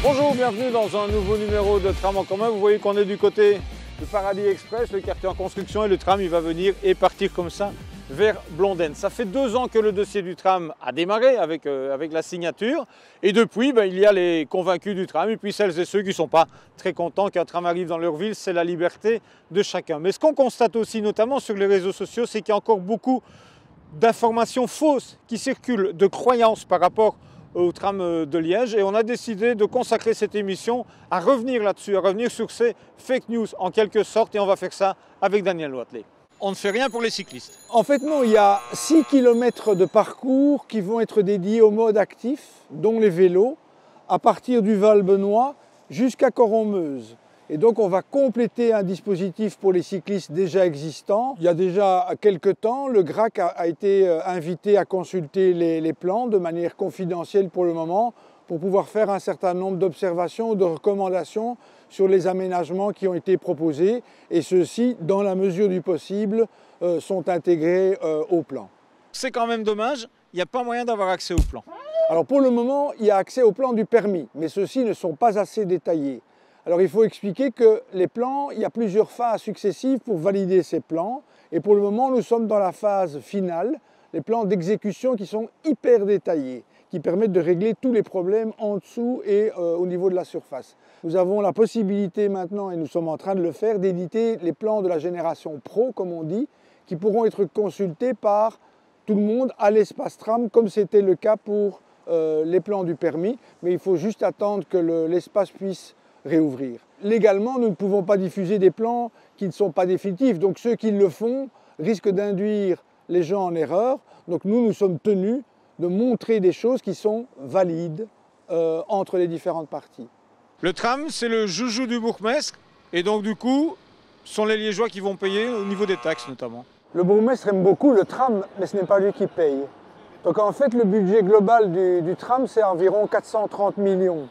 Bonjour, bienvenue dans un nouveau numéro de Tram en commun. Vous voyez qu'on est du côté du Paradis Express, le quartier en construction, et le tram il va venir et partir comme ça vers Blondenne. Ça fait 2 ans que le dossier du tram a démarré avec la signature, et depuis il y a les convaincus du tram et puis celles et ceux qui ne sont pas très contents qu'un tram arrive dans leur ville. C'est la liberté de chacun. Mais ce qu'on constate aussi notamment sur les réseaux sociaux, c'est qu'il y a encore beaucoup d'informations fausses qui circulent, de croyances par rapport au tram de Liège, et on a décidé de consacrer cette émission à revenir là-dessus, à revenir sur ces fake news en quelque sorte, et on va faire ça avec Daniel Watley. On ne fait rien pour les cyclistes. En fait non, il y a 6 km de parcours qui vont être dédiés au mode actif, dont les vélos, à partir du Val-Benoît jusqu'à Corommeuse. Et donc on va compléter un dispositif pour les cyclistes déjà existants. Il y a déjà quelques temps, le GRAC a été invité à consulter les plans de manière confidentielle pour le moment, pour pouvoir faire un certain nombre d'observations ou de recommandations sur les aménagements qui ont été proposés, et ceux-ci, dans la mesure du possible, sont intégrés au plan. C'est quand même dommage, il n'y a pas moyen d'avoir accès au plan. Alors pour le moment, il y a accès au plan du permis, mais ceux-ci ne sont pas assez détaillés. Alors il faut expliquer que les plans, il y a plusieurs phases successives pour valider ces plans, et pour le moment nous sommes dans la phase finale, les plans d'exécution qui sont hyper détaillés, qui permettent de régler tous les problèmes en dessous et au niveau de la surface. Nous avons la possibilité maintenant, et nous sommes en train de le faire, d'éditer les plans de la génération Pro, comme on dit, qui pourront être consultés par tout le monde à l'espace tram, comme c'était le cas pour les plans du permis, mais il faut juste attendre que l'espace puisse réouvrir. Légalement, nous ne pouvons pas diffuser des plans qui ne sont pas définitifs, donc ceux qui le font risquent d'induire les gens en erreur. Donc nous sommes tenus de montrer des choses qui sont valides entre les différentes parties. Le tram, c'est le joujou du bourgmestre, et donc du coup, ce sont les Liégeois qui vont payer au niveau des taxes notamment. Le bourgmestre aime beaucoup le tram, mais ce n'est pas lui qui paye. Donc en fait, le budget global du tram, c'est environ 430 millions.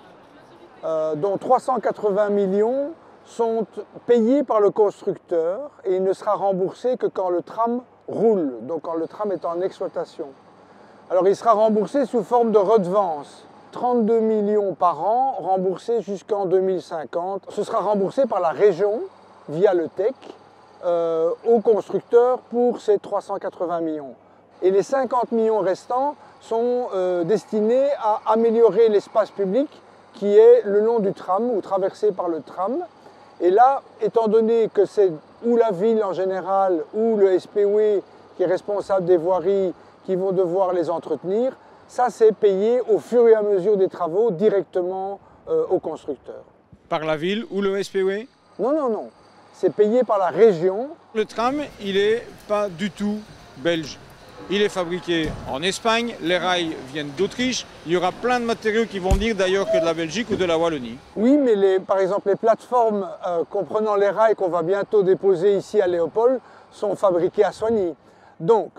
Dont 380 millions sont payés par le constructeur, et il ne sera remboursé que quand le tram roule, donc quand le tram est en exploitation. Alors il sera remboursé sous forme de redevance, 32 millions par an, remboursés jusqu'en 2050. Ce sera remboursé par la région, via le TEC, au constructeur pour ces 380 millions. Et les 50 millions restants sont destinés à améliorer l'espace public qui est le long du tram ou traversé par le tram. Et là, étant donné que c'est ou la ville en général ou le SPW qui est responsable des voiries qui vont devoir les entretenir, ça c'est payé au fur et à mesure des travaux directement au constructeur. Par la ville ou le SPW? Non, non, non. C'est payé par la région. Le tram, il n'est pas du tout belge. Il est fabriqué en Espagne, les rails viennent d'Autriche. Il y aura plein de matériaux qui vont venir d'ailleurs que de la Belgique ou de la Wallonie. Oui, mais par exemple les plateformes comprenant les rails qu'on va bientôt déposer ici à Léopold sont fabriquées à Soigny. Donc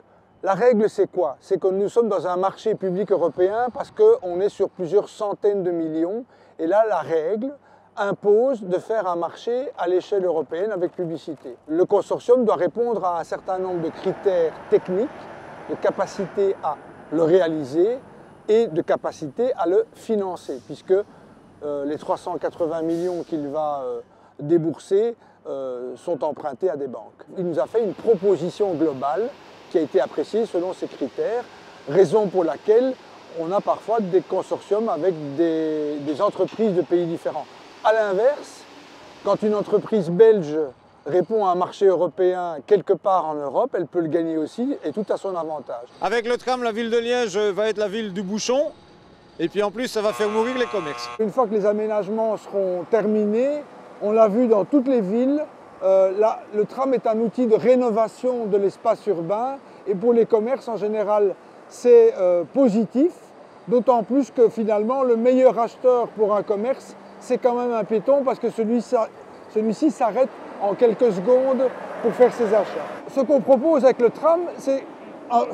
la règle c'est quoi? C'est que nous sommes dans un marché public européen parce qu'on est sur plusieurs centaines de millions. Et là la règle impose de faire un marché à l'échelle européenne avec publicité. Le consortium doit répondre à un certain nombre de critères techniques, de capacité à le réaliser et de capacité à le financer, puisque les 380 millions qu'il va débourser sont empruntés à des banques. Il nous a fait une proposition globale qui a été appréciée selon ces critères, raison pour laquelle on a parfois des consortiums avec des entreprises de pays différents. A l'inverse, quand une entreprise belge répond à un marché européen quelque part en Europe, elle peut le gagner aussi, et tout à son avantage. Avec le tram, la ville de Liège va être la ville du bouchon, et puis en plus ça va faire mourir les commerces. Une fois que les aménagements seront terminés, on l'a vu dans toutes les villes, le tram est un outil de rénovation de l'espace urbain, et pour les commerces en général c'est positif, d'autant plus que finalement le meilleur acheteur pour un commerce c'est quand même un piéton, parce que celui-ci s'arrête en quelques secondes pour faire ses achats. Ce qu'on propose avec le tram, c'est,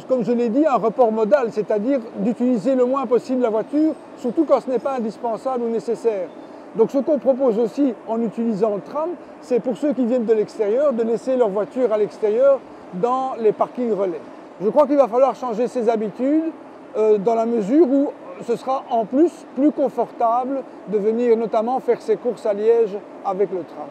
comme je l'ai dit, un report modal, c'est-à-dire d'utiliser le moins possible la voiture, surtout quand ce n'est pas indispensable ou nécessaire. Donc ce qu'on propose aussi en utilisant le tram, c'est pour ceux qui viennent de l'extérieur, de laisser leur voiture à l'extérieur dans les parkings relais. Je crois qu'il va falloir changer ses habitudes dans la mesure où ce sera en plus confortable de venir notamment faire ses courses à Liège avec le tram.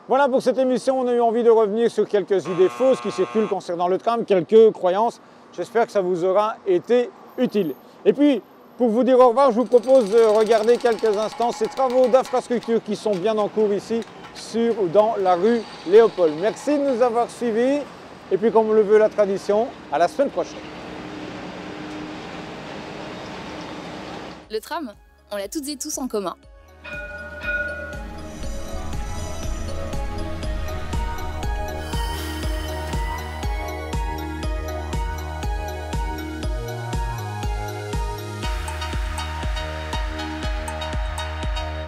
Voilà pour cette émission, on a eu envie de revenir sur quelques idées fausses qui circulent concernant le tram, quelques croyances. J'espère que ça vous aura été utile. Et puis, pour vous dire au revoir, je vous propose de regarder quelques instants ces travaux d'infrastructure qui sont bien en cours ici sur ou dans la rue Léopold. Merci de nous avoir suivis et puis comme le veut la tradition, à la semaine prochaine. Le tram, on l'a toutes et tous en commun.